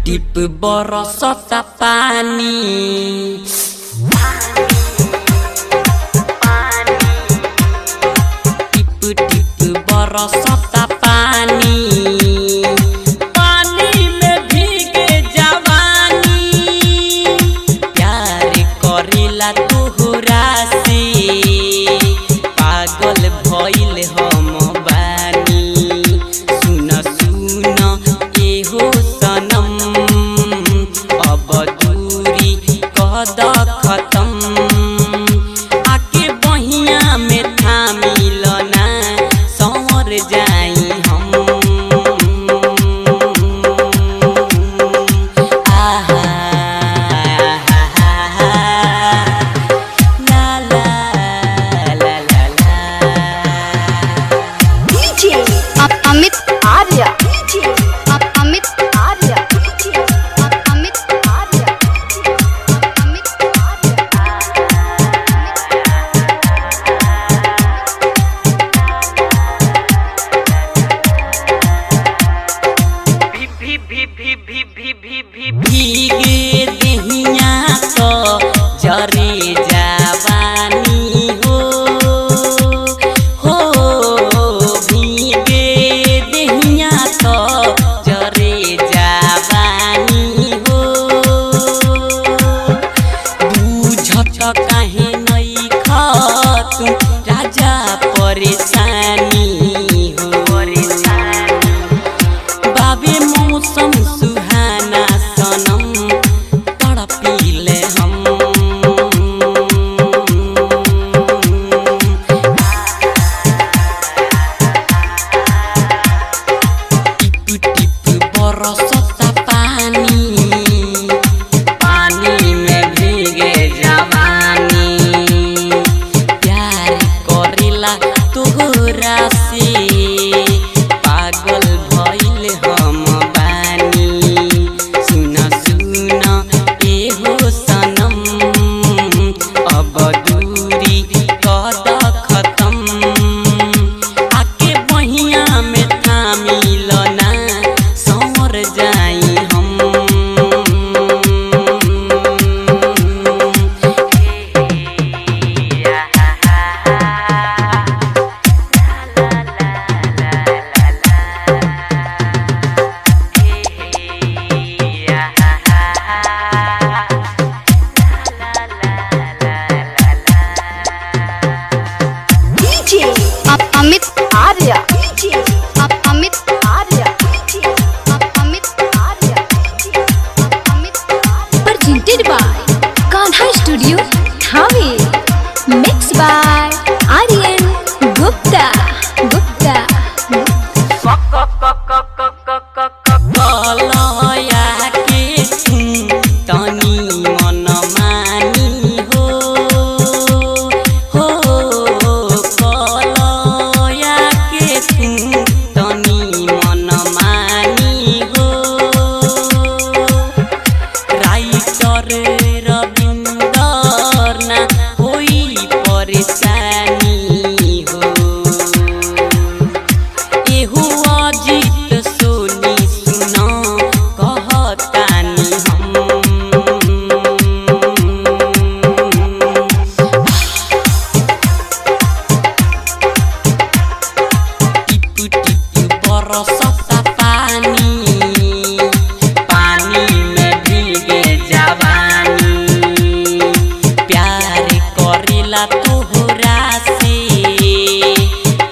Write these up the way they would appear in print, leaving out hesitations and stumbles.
टिप बरसता पानी टिप टिप बरसता पानी पानी में भीगे जवानी प्यार करेला तोहरा से पागल भइल हम बानी सुन सुन एहो सनम अब दूरी कद खत्म आके बहिया में थामिल ना संवर जाई हम आहा ला ला ला ला ला DJ Amit Arya DJ Amit Arya DJ Amit Arya Amit भीगे देहिया तो जरे जवानी हो भीगे देहिया तो जरे जवानी हो बुझत काहे नहीं खत राजा परेशानी हो बाबे मौसम सुहाना सनम तड़पीले हम टिप टिप बरसता पानी पानी में भीगे जवानी प्यार करेला तोहरा से पागल भइल हम बानी सुन सुन एहो सनम अब दूरी कद खत्म आके बहिया में थामिल ना संवर जाई हम DJ Amit Arya DJ Amit Arya DJ Amit Arya Amit presented by Kanha Studio Thane mixed by Aryan Gupta कलया के तनी मन मानी हो कलया के तनी मन मानी हो राइटर रविंदर ना होई परेशानी हो एहू अजित सोनी सुन कहतानी हम टिप टिप बरसता पानी पानी में भीगे जवानी प्यार करेला तोहरा से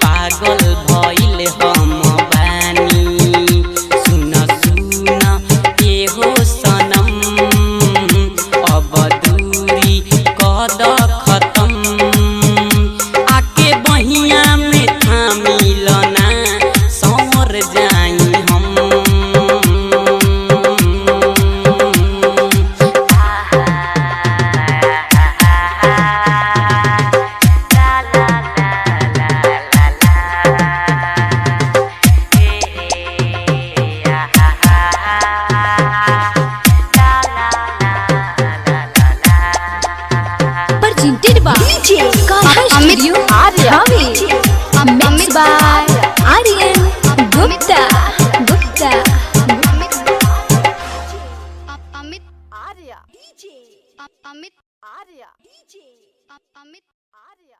पागल भइल हम बानी सुन सुन एहो सनम अब दूरी कद खत्म आके बहिया में थामिल ना संवर जाई Amit Arya Mixed by Aryan Gupta. Amit Arya Amit Arya Amit Arya